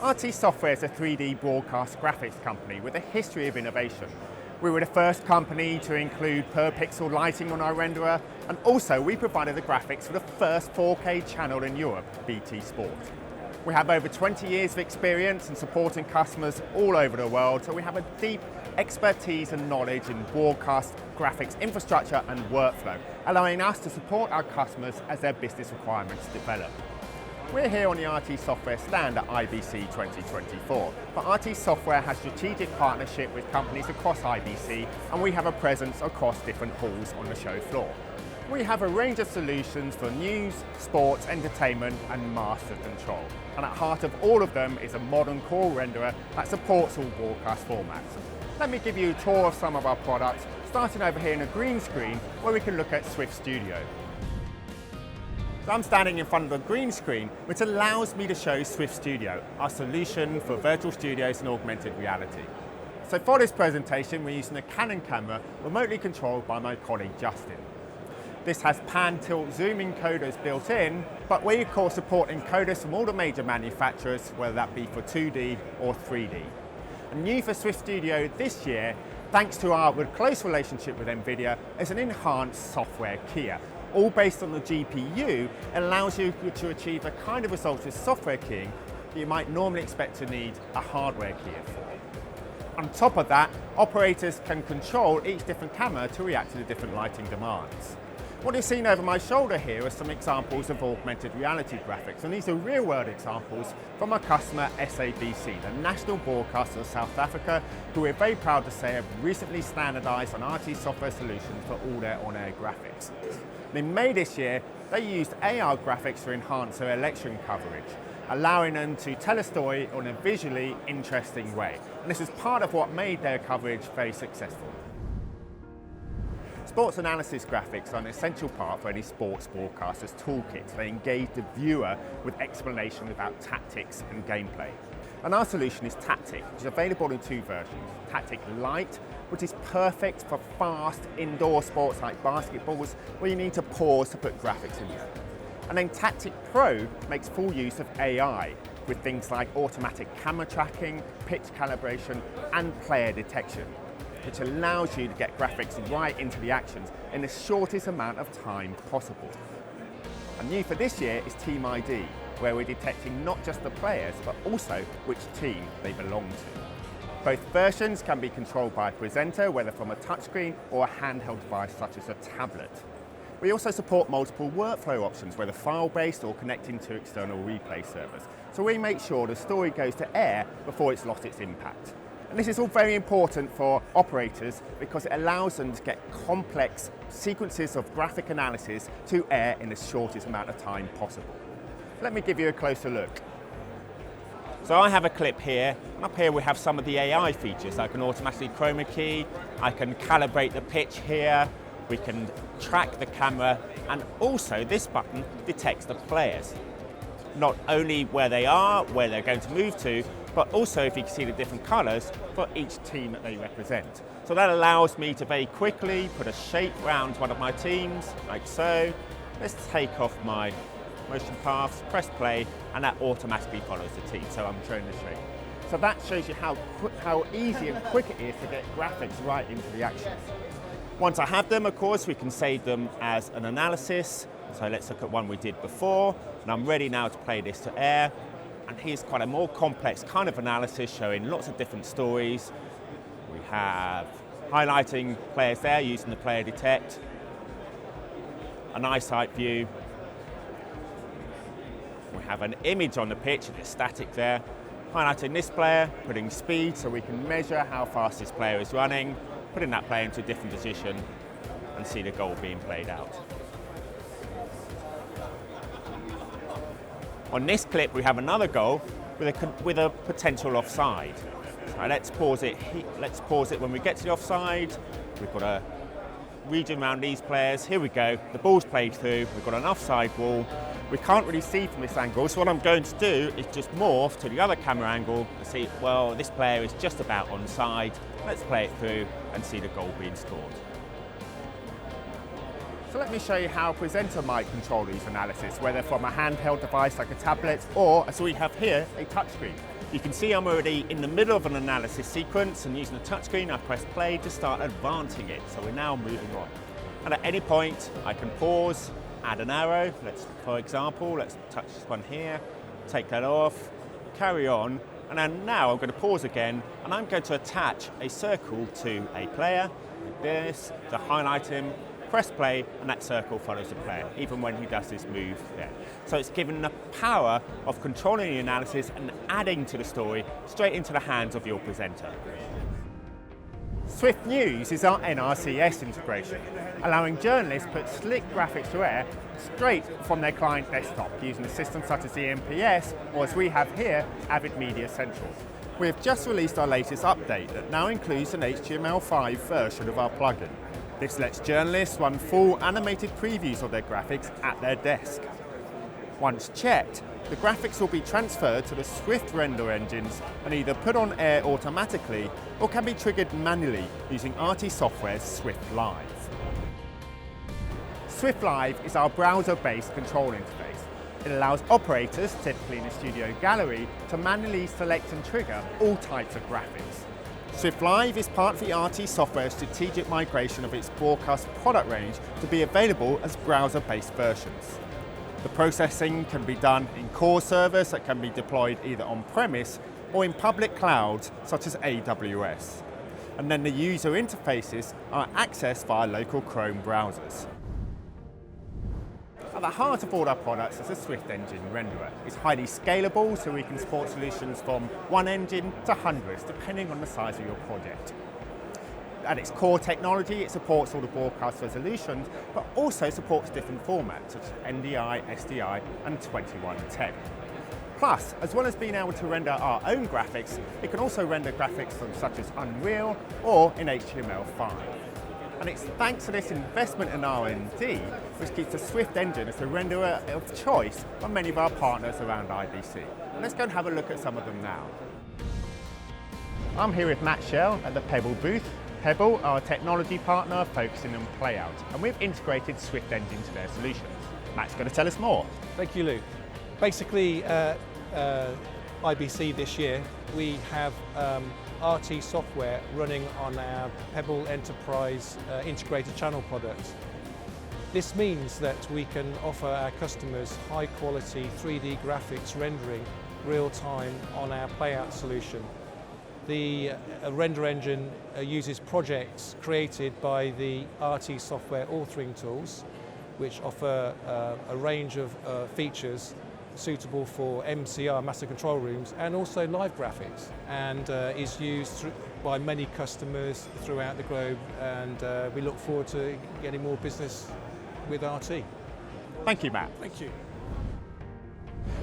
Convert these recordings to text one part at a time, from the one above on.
RT Software is a 3D broadcast graphics company with a history of innovation. We were the first company to include per pixel lighting on our renderer, and also we provided the graphics for the first 4K channel in Europe, BT Sport. We have over 20 years of experience in supporting customers all over the world, so we have a deep expertise and knowledge in broadcast graphics infrastructure and workflow, allowing us to support our customers as their business requirements develop. We're here on the RT Software stand at IBC 2024, but RT Software has strategic partnership with companies across IBC, and we have a presence across different halls on the show floor. We have a range of solutions for news, sports, entertainment, and master control. And at heart of all of them is a modern core renderer that supports all broadcast formats. Let me give you a tour of some of our products, starting over here in a green screen where we can look at Swift Studio. So I'm standing in front of a green screen, which allows me to show Swift Studio, our solution for virtual studios and augmented reality. So for this presentation, we're using a Canon camera remotely controlled by my colleague Justin. This has pan, tilt, zoom encoders built in, but we of course support encoders from all the major manufacturers, whether that be for 2D or 3D. And new for Swift Studio this year, thanks to our close relationship with NVIDIA, is an enhanced software keyer. All based on the GPU, it allows you to achieve a kind of result with software keying that you might normally expect to need a hardware keyer for. On top of that, operators can control each different camera to react to the different lighting demands. What you've seen over my shoulder here are some examples of augmented reality graphics, and these are real-world examples from our customer SABC, the national broadcaster of South Africa, who we're very proud to say have recently standardized on RT Software solutions for all their on-air graphics. In May this year, they used AR graphics to enhance their election coverage, allowing them to tell a story in a visually interesting way. And this is part of what made their coverage very successful. Sports analysis graphics are an essential part for any sports broadcaster's toolkit. They engage the viewer with explanation about tactics and gameplay. And our solution is Tactic, which is available in two versions. Tactic Lite, which is perfect for fast indoor sports like basketballs, where you need to pause to put graphics in there. And then Tactic Pro makes full use of AI, with things like automatic camera tracking, pitch calibration, and player detection, which allows you to get graphics right into the actions in the shortest amount of time possible. And new for this year is Team ID, where we're detecting not just the players, but also which team they belong to. Both versions can be controlled by a presenter, whether from a touchscreen or a handheld device such as a tablet. We also support multiple workflow options, whether file-based or connecting to external replay servers. So we make sure the story goes to air before it's lost its impact. And this is all very important for operators because it allows them to get complex sequences of graphic analysis to air in the shortest amount of time possible. Let me give you a closer look. So I have a clip here, and up here we have some of the AI features. I can automatically chroma key, I can calibrate the pitch here, we can track the camera, and also this button detects the players. Not only where they are, where they're going to move to, but also if you can see the different colours for each team that they represent. So that allows me to very quickly put a shape around one of my teams, like so. Let's take off my motion paths, press play, and that automatically follows the team. So I'm showing the shape. So that shows you how easy and quick it is to get graphics right into the action. Once I have them, of course, we can save them as an analysis. So let's look at one we did before, and I'm ready now to play this to air. And here's quite a more complex kind of analysis showing lots of different stories. We have highlighting players there using the player detect, an eyesight view. We have an image on the pitch, it's static there. Highlighting this player, putting speed so we can measure how fast this player is running, putting that player into a different position and see the goal being played out. On this clip, we have another goal with a potential offside. So let's pause it. Let's pause it when we get to the offside. We've got a region around these players. Here we go. The ball's played through. We've got an offside wall. We can't really see from this angle. So what I'm going to do is just morph to the other camera angle and see, well, this player is just about onside. Let's play it through and see the goal being scored. So let me show you how a presenter might control these analysis, whether from a handheld device like a tablet or, as we have here, a touchscreen. You can see I'm already in the middle of an analysis sequence, and using the touchscreen I press play to start advancing it. So we're now moving on. And at any point I can pause, add an arrow. For example, let's touch this one here, take that off, carry on, and then now I'm going to pause again, and I'm going to attach a circle to a player, like this, to highlight him, press play, and that circle follows the player, even when he does this move there. So it's given the power of controlling the analysis and adding to the story straight into the hands of your presenter. Swift News is our NRCS integration, allowing journalists to put slick graphics to air straight from their client desktop using a system such as the MPS, or as we have here, Avid Media Central. We have just released our latest update that now includes an HTML5 version of our plugin. This lets journalists run full animated previews of their graphics at their desk. Once checked, the graphics will be transferred to the Swift render engines and either put on air automatically or can be triggered manually using RT Software's Swift Live. Swift Live is our browser-based control interface. It allows operators, typically in a studio gallery, to manually select and trigger all types of graphics. Swift Live is part of the RT Software strategic migration of its broadcast product range to be available as browser-based versions. The processing can be done in core servers that can be deployed either on-premise or in public clouds such as AWS. And then the user interfaces are accessed via local Chrome browsers. At the heart of all our products is a Swift engine renderer. It's highly scalable, so we can support solutions from one engine to hundreds, depending on the size of your project. At its core technology, it supports all the broadcast resolutions, but also supports different formats, such as NDI, SDI, and 2110. Plus, as well as being able to render our own graphics, it can also render graphics from such as Unreal or in HTML5. And it's thanks to this investment in R&D which keeps the Swift engine as the renderer of choice for many of our partners around IBC. Let's go and have a look at some of them now. I'm here with Matt Shell at the Pebble booth. Pebble are a technology partner focusing on playout, and we've integrated Swift engine to their solutions. Matt's going to tell us more. Thank you, Lou. Basically, IBC this year, we have RT software running on our Pebble Enterprise integrated channel products. This means that we can offer our customers high quality 3D graphics rendering real time on our playout solution. The render engine uses projects created by the RT software authoring tools, which offer a range of features suitable for MCR, master control rooms, and also live graphics, and is used by many customers throughout the globe, and we look forward to getting more business with RT. Thank you, Matt. Thank you.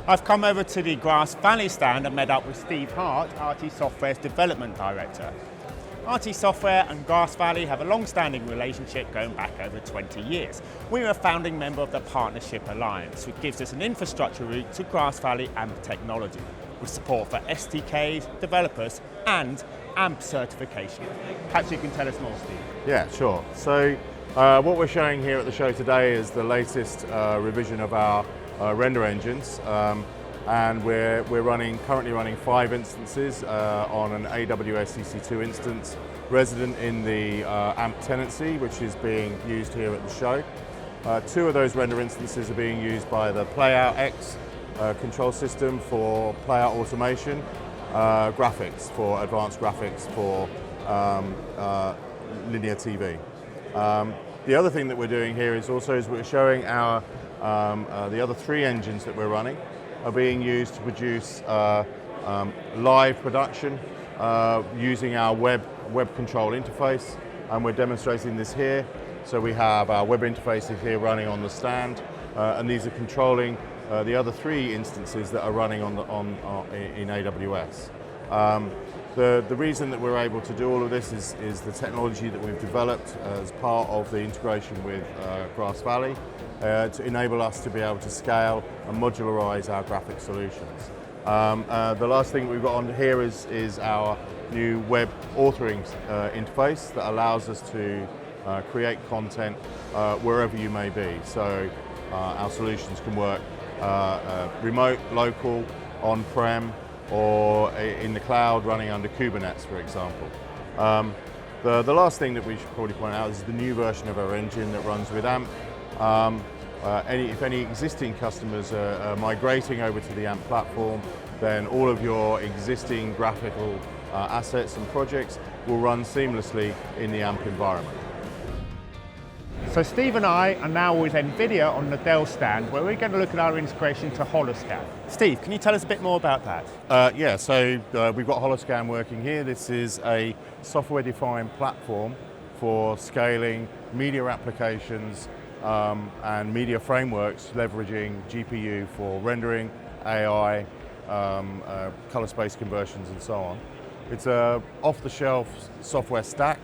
I've come over to the Grass Valley stand and met up with Steve Hart, RT Software's Development Director. RT Software and Grass Valley have a long-standing relationship going back over 20 years. We're a founding member of the Partnership Alliance, which gives us an infrastructure route to Grass Valley AMP technology, with support for SDKs, developers, and AMP certification. Perhaps you can tell us more, Steve. Yeah, sure. So what we're showing here at the show today is the latest revision of our render engines. And we're currently running 5 instances on an AWS EC2 instance resident in the AMP tenancy, which is being used here at the show. 2 of those render instances are being used by the Playout X control system for playout automation, graphics for advanced graphics for linear TV. The other thing that we're doing here is we're showing our the other 3 engines that we're running are being used to produce live production using our web control interface, and we're demonstrating this here. So we have our web interfaces here running on the stand, and these are controlling the other 3 instances that are running in AWS. The reason that we're able to do all of this is the technology that we've developed as part of the integration with Grass Valley to enable us to be able to scale and modularize our graphic solutions. The last thing we've got on here is our new web authoring interface that allows us to create content wherever you may be. So our solutions can work remote, local, on-prem, or in the cloud running under Kubernetes, for example. The last thing that we should probably point out is the new version of our engine that runs with AMP. If any existing customers are migrating over to the AMP platform, then all of your existing graphical assets and projects will run seamlessly in the AMP environment. So Steve and I are now with NVIDIA on the Dell stand where we're going to look at our integration to Holoscan. Steve, can you tell us a bit more about that? Yeah, so we've got Holoscan working here. This is a software-defined platform for scaling media applications and media frameworks leveraging GPU for rendering, AI, color space conversions and so on. It's a off-the-shelf software stack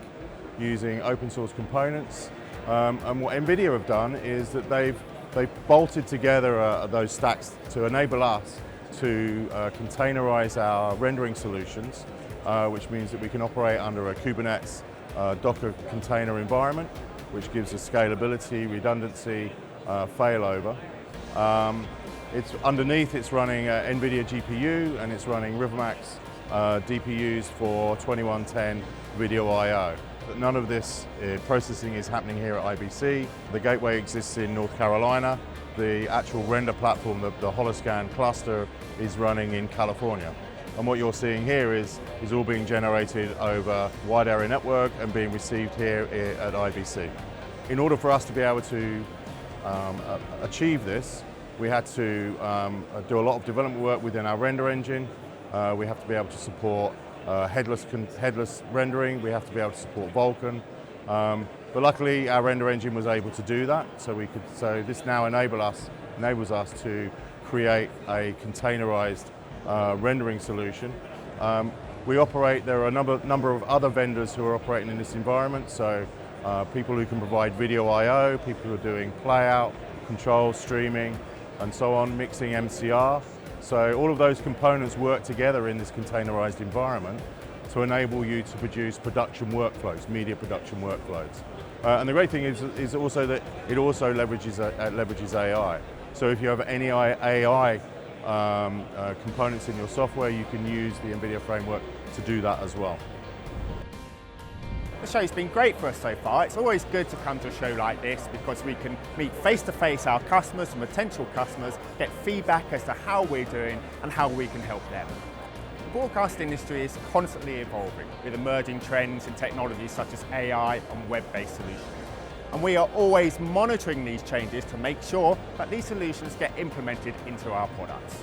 using open source components. And what NVIDIA have done is that they've bolted together those stacks to enable us to containerize our rendering solutions, which means that we can operate under a Kubernetes Docker container environment, which gives us scalability, redundancy, failover. Underneath it's running NVIDIA GPU and it's running Rivermax DPUs for 2110 video I/O. None of this processing is happening here at IBC. The gateway exists in North Carolina. The actual render platform, the Holoscan cluster, is running in California. And what you're seeing here is all being generated over wide area network and being received here at IBC. In order for us to be able to achieve this, we had to do a lot of development work within our render engine. We have to be able to support headless rendering. We have to be able to support Vulkan. But luckily, our render engine was able to do that. So this now enables us to create a containerized rendering solution. There are a number of other vendors who are operating in this environment. So people who can provide video I/O, people who are doing playout, control, streaming, and so on, mixing MCR. So all of those components work together in this containerized environment to enable you to produce production workflows, media production workflows. And the great thing is also that it also leverages AI. So if you have any AI components in your software, you can use the NVIDIA framework to do that as well. The show's been great for us so far. It's always good to come to a show like this because we can meet face-to-face our customers and potential customers, get feedback as to how we're doing and how we can help them. The broadcast industry is constantly evolving with emerging trends and technologies such as AI and web-based solutions. And we are always monitoring these changes to make sure that these solutions get implemented into our products.